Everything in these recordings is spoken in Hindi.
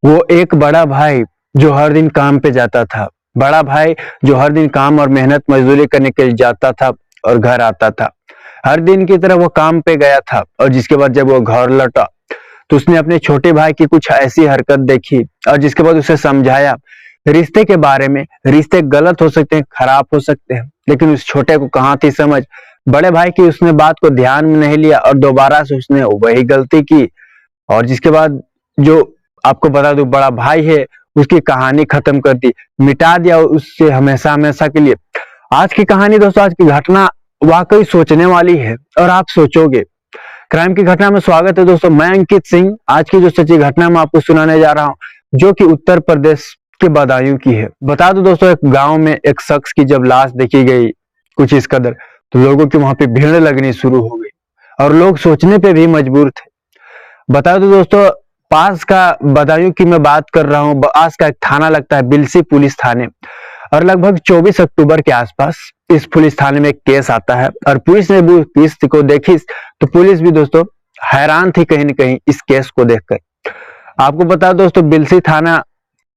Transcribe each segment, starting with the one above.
वो एक बड़ा भाई जो हर दिन काम पे जाता था, बड़ा भाई जो हर दिन काम और मेहनत मजदूरी करने के लिए जाता था और घर आता था। हर दिन की तरह वो काम पे गया था और जिसके बाद जब वो घर लौटा तो उसने अपने छोटे भाई की कुछ ऐसी हरकत देखी और जिसके बाद उसे समझाया रिश्ते के बारे में। रिश्ते गलत हो सकते हैं, खराब हो सकते हैं, लेकिन उस छोटे को कहाँ थी समझ। बड़े भाई की उसने बात को ध्यान में नहीं लिया और दोबारा से उसने वही गलती की। और जिसके बाद जो आपको बता दूं बड़ा भाई है उसकी कहानी खत्म कर दी, मिटा दिया उससे हमेशा हमेशा के लिए। आज की कहानी दोस्तों, आज की घटना वाकई सोचने वाली है और आप सोचोगे। क्राइम की घटना में स्वागत है दोस्तों, मैं अंकित सिंह। आज की जो सच्ची घटना मैं आपको सुनाने जा रहा हूँ जो कि उत्तर प्रदेश के बदायूं की है। बता दो दोस्तों, एक गांव में एक शख्स की जब लाश देखी गई कुछ इस कदर, तो लोगों की वहां पे भीड़ लगनी शुरू हो गई और लोग सोचने पे भी मजबूर थे। बता दो दोस्तों, पास का बदायूं की मैं बात कर रहा हूँ, पास का एक थाना लगता है बिलसी पुलिस थाने। और लगभग 24 अक्टूबर के आसपास इस पुलिस थाने में एक केस आता है और पुलिस ने वो केस को देखी तो पुलिस भी दोस्तों हैरान थी कहीं न कहीं इस केस को देखकर। आपको बता दोस्तों, बिलसी थाना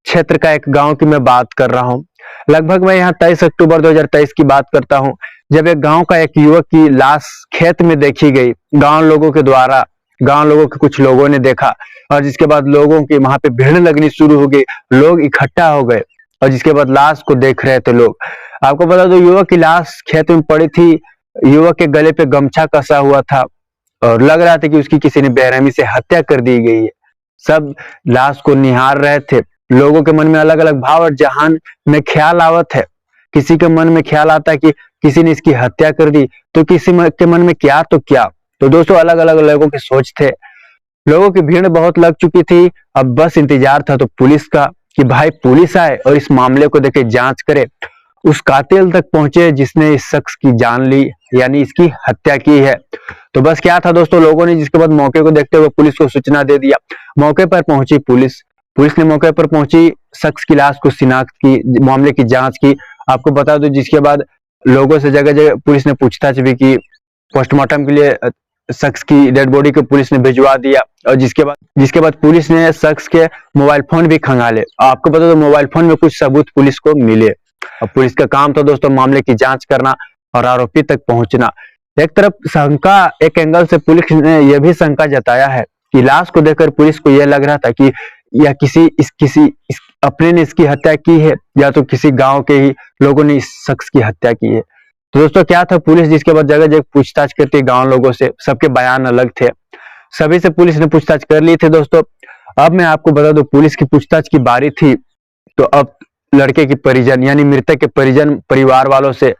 क्षेत्र का एक गांव की मैं बात कर रहा हूँ। लगभग मैं यहाँ 23 अक्टूबर 2023 की बात करता हूँ, जब एक गांव का एक युवक की लाश खेत में देखी गई गांव लोगों के द्वारा। गांव लोगों के कुछ लोगों ने देखा और जिसके बाद लोगों की वहां पे भीड़ लगनी शुरू हो गई, लोग इकट्ठा हो गए और जिसके बाद लाश को देख रहे थे लोग। आपको बता दो, युवक की लाश खेत में पड़ी थी, युवक के गले पे गमछा कसा हुआ था और लग रहा था कि उसकी किसी ने बेरहमी से हत्या कर दी गई है। सब लाश को निहार रहे थे। लोगों के मन में अलग अलग भाव और जहान में ख्याल आवत है। किसी के मन में ख्याल आता है कि किसी ने इसकी हत्या कर दी, तो किसी के मन में क्या तो क्या। तो दोस्तों अलग अलग लोगों की सोच थे। लोगों की भीड़ बहुत लग चुकी थी, अब बस इंतजार था तो पुलिस का कि भाई पुलिस आए और इस मामले को देखे जांच करे। उस कातिल तक पहुंचे जिसने इस शख्स की जान ली, यानी इसकी हत्या की है। तो बस क्या था दोस्तों, लोगों ने जिसके बाद मौके को देखते हुए पुलिस को सूचना दे दिया। मौके पर पहुंची पुलिस। पुलिस ने मौके पर पहुंची, शख्स की लाश को शिनाख्त की, मामले की जांच की। आपको बता दो, जिसके बाद लोगों से जगह जगह पुलिस ने पूछताछ भी की। पोस्टमार्टम के लिए शख्स की डेड बॉडी को पुलिस ने भिजवा दिया और जिसके बाद पुलिस ने शख्स के मोबाइल फोन भी खंगाले। आपको बता दो, मोबाइल फोन में कुछ सबूत पुलिस को मिले। अब पुलिस का काम था दोस्तों मामले की जांच करना और आरोपी तक पहुंचना। एक तरफ शंका, एक एंगल से पुलिस ने यह भी शंका जताया है कि लाश को देखकर पुलिस को यह लग रहा था कि या अपने ने इसकी हत्या की है या तो किसी गांव के ही लोगों ने इस शख्स की हत्या की है। तो दोस्तों क्या था, पुलिस जिसके बाद जगह जगह पूछताछ करती है गांव लोगों से, सबके बयान अलग थे। सभी से पुलिस ने पूछताछ कर ली थी दोस्तों। अब मैं आपको बता दूं, पुलिस की पूछताछ की बारी थी तो अब लड़के की परिजन यानी मृतक के परिजन परिवार वालों से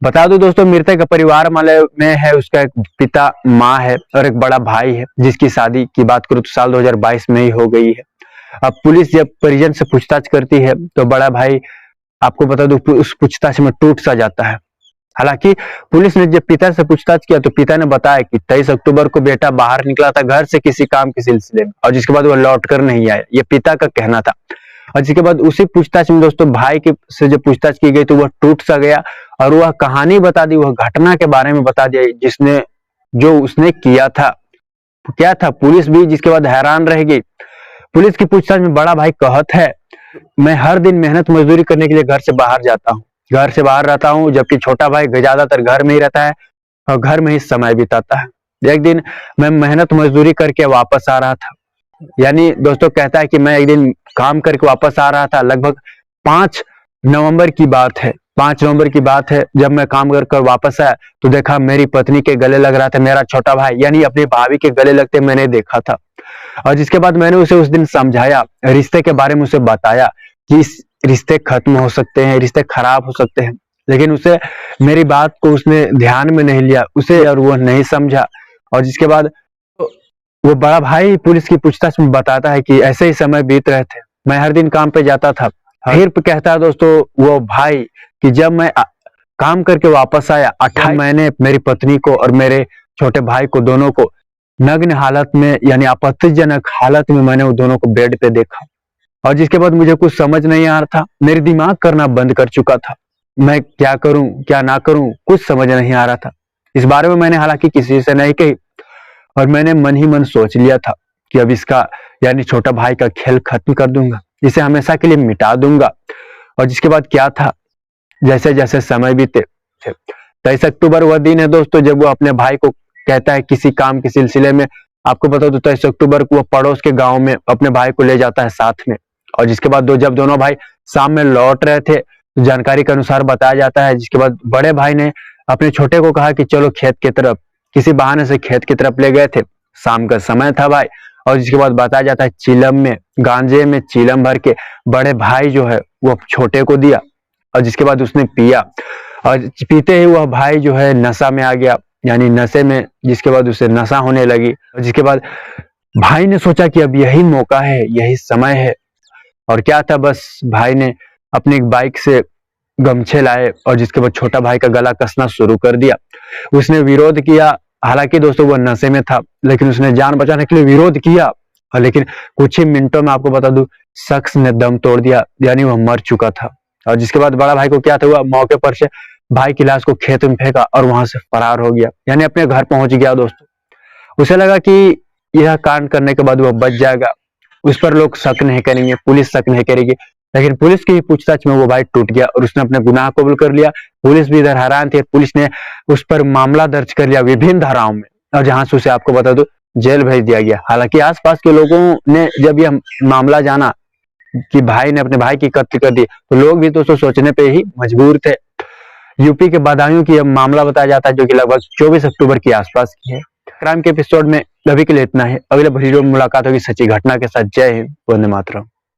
बता दो दोस्तों, मृतक के परिवार वाले में है उसका एक पिता, माँ है और एक बड़ा भाई है जिसकी शादी की बात करूं तो साल 2022 में ही हो गई है। अब पुलिस जब परिजन से पूछताछ करती है तो बड़ा भाई आपको बता दो उस पूछताछ में टूट सा जाता है। हालांकि पुलिस ने जब पिता से पूछताछ किया तो पिता ने बताया कि 23 अक्टूबर को बेटा बाहर निकला था घर से किसी काम के सिलसिले में और जिसके बाद वो लौट कर नहीं आया, ये पिता का कहना था। और जिसके बाद उसी पूछताछ में दोस्तों भाई के से जब पूछताछ की गई तो वह टूट सा गया और वह कहानी बता दी, वह घटना के बारे में बता दिया जिसने जो उसने किया था। तो क्या था, पुलिस भी जिसके बाद हैरान रह गई। पुलिस की पूछताछ में बड़ा भाई कहत है, मैं हर दिन मेहनत मजदूरी करने के लिए घर से बाहर जाता हूँ, घर से बाहर रहता हूँ, जबकि छोटा भाई ज्यादातर घर में ही रहता है और घर में ही समय बिताता है। एक दिन मैं मेहनत मजदूरी करके वापस आ रहा था, यानी दोस्तों कहता है कि मैं एक दिन काम करके वापस आ रहा था। लगभग 5 नवंबर की बात है, 5 नवंबर की बात है। जब मैं काम कर वापस आया तो देखा मेरी पत्नी के गले लग रहा था मेरा छोटा भाई, यानी अपनी भाभी के गले लगते मैंने देखा था। और जिसके बाद मैंने उसे उस दिन समझाया, रिश्ते के बारे में उसे बताया कि इस रिश्ते खत्म हो सकते हैं, रिश्ते खराब हो सकते हैं, लेकिन उसे मेरी बात को उसने ध्यान में नहीं लिया उसे और वो नहीं समझा। और जिसके बाद वो बड़ा भाई पुलिस की पूछताछ में बताता है कि ऐसे ही समय बीत रहे थे, मैं हर दिन काम पे जाता था। फिर कहता है दोस्तों वो भाई कि जब मैं काम करके वापस आया 28 मैंने मेरी पत्नी को और मेरे छोटे भाई को दोनों को नग्न हालत में यानी आपत्तिजनक हालत में मैंने वो दोनों को बेड पे देखा। और जिसके बाद मुझे कुछ समझ नहीं आ रहा था, मेरी दिमाग करना बंद कर चुका था, मैं क्या करूं क्या ना करूं कुछ समझ नहीं आ रहा था। इस बारे में मैंने हालांकि किसी से नहीं कही और मैंने मन ही मन सोच लिया था कि अब इसका यानी छोटा भाई का खेल खत्म कर दूंगा, इसे हमेशा के लिए मिटा दूंगा। और जिसके बाद क्या था, जैसे जैसे समय बीते, 23 अक्टूबर वह दिन है दोस्तों जब वो अपने भाई को कहता है किसी काम के सिलसिले में। आपको बता दो 23 अक्टूबर को वो पड़ोस के गांव में अपने भाई को ले जाता है साथ में। और जिसके बाद जब दोनों भाई शाम में लौट रहे थे तो जानकारी के अनुसार बताया जाता है, जिसके बाद बड़े भाई ने अपने छोटे को कहा कि चलो खेत की तरफ, किसी बहाने से खेत की तरफ ले गए थे। शाम का समय था भाई। और जिसके बाद बताया जाता है चिलम में, गांजे में चिलम भर के बड़े भाई जो है वो छोटे को दिया। और जिसके बाद उसने पिया और पीते ही वह भाई जो है नशा में आ गया, यानी नशे में, जिसके बाद उसे नशा होने लगी। और जिसके बाद भाई ने सोचा कि अब यही मौका है, यही समय है। और क्या था, बस भाई ने अपनी एक बाइक से गमछे लाए और जिसके बाद छोटा भाई का गला कसना शुरू कर दिया। उसने विरोध किया, हालांकि दोस्तों वह नशे में था, लेकिन उसने जान बचाने के लिए विरोध किया। और लेकिन कुछ ही मिनटों में आपको बता दूं शख्स ने दम तोड़ दिया, यानी वह मर चुका था। और जिसके बाद बड़ा भाई को क्या था, हुआ मौके पर से भाई की लाश को खेत में फेंका और वहां से फरार हो गया, यानी अपने घर पहुंच गया दोस्तों। उसे लगा कि यह कांड करने के बाद वह बच जाएगा, उस पर लोग शक नहीं करेंगे, पुलिस शक नहीं करेगी। लेकिन पुलिस की पूछताछ में वो भाई टूट गया और उसने अपने गुनाह कबूल कर लिया। पुलिस भी इधर हैरान थी, पुलिस ने उस पर मामला दर्ज कर लिया विभिन्न धाराओं में, और जहां से उसे आपको बता दो जेल भेज दिया गया। हालांकि आसपास के लोगों ने जब यह मामला जाना कि भाई ने अपने भाई की कत्ल कर दी, तो लोग भी दोस्तों सोचने पे ही मजबूर थे। यूपी के बदायूं की यह मामला बताया जाता है, जो कि लगभग 24 अक्टूबर के आसपास की है। क्राइम के एपिसोड में अभी के लिए इतना है। अगले वीडियो में मुलाकात होगी सच्ची घटना के साथ। जय हिंद, वंदे मातरम।